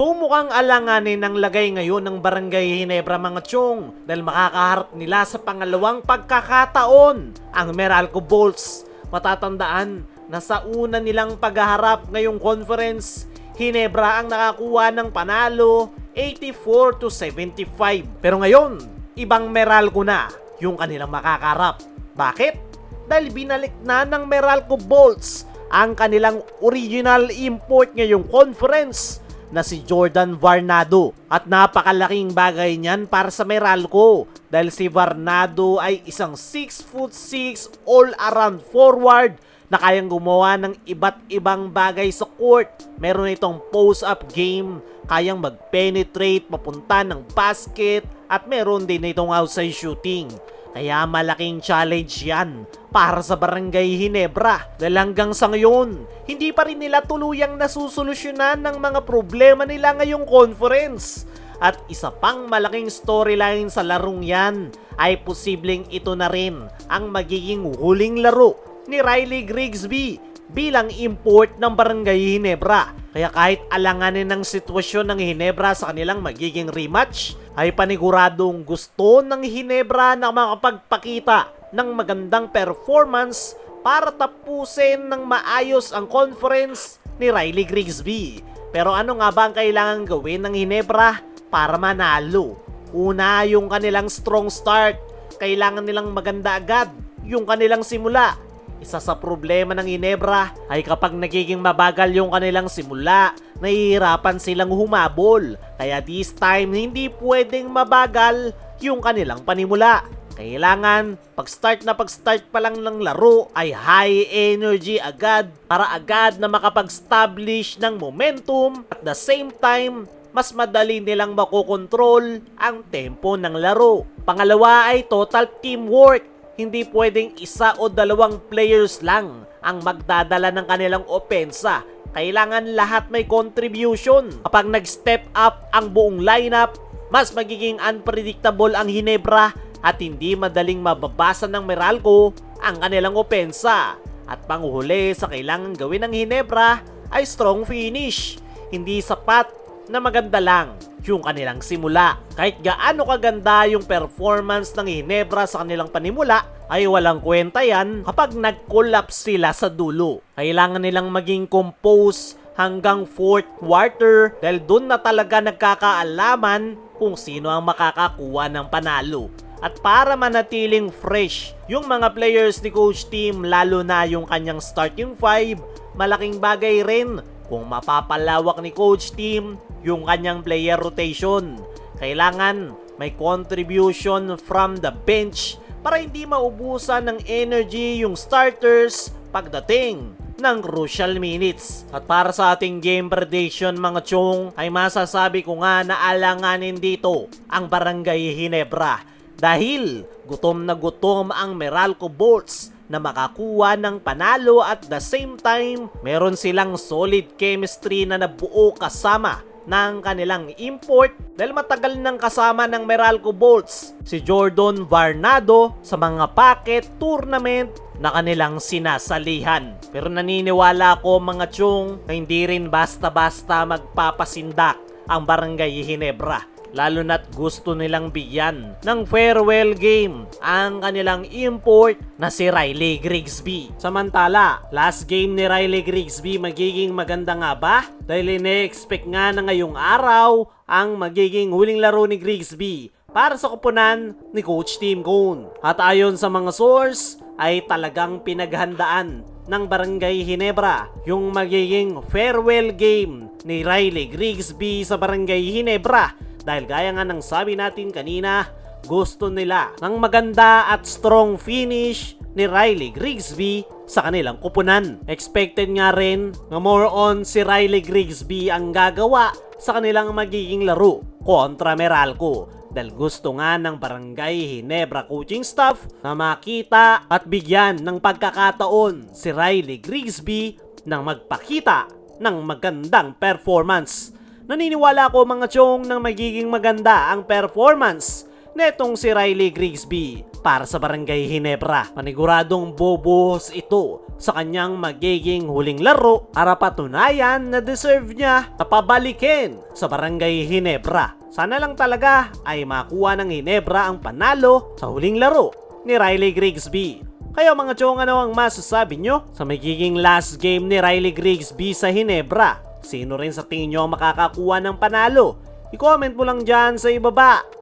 Mukhang alanganin ang lagay ngayon ng Barangay Ginebra mga tiyong dahil makakaharap nila sa pangalawang pagkakataon ang Meralco Bolts. Matatandaan na sa una nilang paghaharap ngayong conference, Ginebra ang nakakuha ng panalo 84-75. Pero ngayon, ibang Meralco na yung kanilang makakaharap. Bakit? Dahil binalik na ng Meralco Bolts ang kanilang original import ngayong conference na si Jordan Varnado. At napakalaking bagay niyan para sa Meralco dahil si Varnado ay isang 6'6" all-around forward na kayang gumawa ng iba't ibang bagay sa court. Meron itong post-up game, kayang mag-penetrate, papunta ng basket, at meron din itong outside shooting. Kaya malaking challenge yan para sa Barangay Ginebra dahil hanggang sa ngayon, hindi pa rin nila tuluyang nasusolusyonan ng mga problema nila ngayong conference. At isa pang malaking storyline sa larong yan ay posibleng ito na rin ang magiging huling laro ni Riley Grigsby bilang import ng Barangay Ginebra. Kaya kahit alanganin ng sitwasyon ng Ginebra sa kanilang magiging rematch, ay paniguradong gusto ng Ginebra na makapagpakita ng magandang performance para tapusin ng maayos ang conference ni Riley Grigsby. Pero ano nga ba ang kailangan gawin ng Ginebra para manalo? Una, yung kanilang strong start. Kailangan nilang maganda agad yung kanilang simula. Isa sa problema ng Ginebra ay kapag nagiging mabagal yung kanilang simula, nahihirapan silang humabol. Kaya this time, hindi pwedeng mabagal yung kanilang panimula. Kailangan, pag-start pa lang ng laro ay high energy agad para agad na makapag-establish ng momentum. At the same time, mas madali nilang makokontrol ang tempo ng laro. Pangalawa ay total teamwork. Hindi pwedeng isa o dalawang players lang ang magdadala ng kanilang opensa. Kailangan lahat may contribution. Kapag nag-step up ang buong lineup, mas magiging unpredictable ang Ginebra at hindi madaling mababasa ng Meralco ang kanilang opensa. At panghuli sa kailangan gawin ng Ginebra ay strong finish. Hindi sapat na maganda lang yung kanilang simula. Kahit gaano kaganda yung performance ng Ginebra sa kanilang panimula, ay walang kwenta yan kapag nag-collapse sila sa dulo. Kailangan nilang maging compose hanggang fourth quarter dahil dun na talaga nagkakaalaman kung sino ang makakakuha ng panalo. At para manatiling fresh yung mga players ni Coach Tim, lalo na yung kanyang starting five, malaking bagay rin kung mapapalawak ni Coach Tim yung kanyang player rotation. Kailangan may contribution from the bench para hindi maubusan ng energy yung starters pagdating ng crucial minutes. At para sa ating game prediction mga tiyong, ay masasabi ko nga na alanganin dito ang Barangay Ginebra dahil gutom na gutom ang Meralco Bolts na makakuha ng panalo at the same time meron silang solid chemistry na nabuo kasama ng kanilang import dahil matagal nang kasama ng Meralco Bolts si Jordan Varnado sa mga packet tournament na kanilang sinasalihan. Pero naniniwala ako mga tiyong na hindi rin basta-basta magpapasindak ang Barangay Ginebra. Lalo na't gusto nilang bigyan ng farewell game ang kanilang import na si Riley Grigsby. Samantala, last game ni Riley Grigsby magiging maganda nga ba? Dahil ine-expect nga na ngayong araw ang magiging huling laro ni Grigsby para sa koponan ni Coach Tim Cone. At ayon sa mga source, ay talagang pinaghandaan ng Barangay Ginebra yung magiging farewell game ni Riley Grigsby sa Barangay Ginebra. Dahil gaya nga ng sabi natin kanina, gusto nila ng maganda at strong finish ni Riley Grigsby sa kanilang kupunan. Expected nga rin na more on si Riley Grigsby ang gagawa sa kanilang magiging laro kontra Meralco. Dahil gusto nga ng Barangay Ginebra coaching staff na makita at bigyan ng pagkakataon si Riley Grigsby nang magpakita ng magandang performance. Naniniwala ako mga tiyong nang magiging maganda ang performance netong si Riley Grigsby para sa Barangay Ginebra. Paniguradong bobuhos ito sa kanyang magiging huling laro para patunayan na deserve niya na pabalikin sa Barangay Ginebra. Sana lang talaga ay makuha ng Ginebra ang panalo sa huling laro ni Riley Grigsby. Kayo mga chong, ano ang masasabi nyo sa magiging last game ni Riley Grigsby sa Ginebra? Sino rin sa tingin nyo ang makakakuha ng panalo? I-comment mo lang dyan sa ibaba.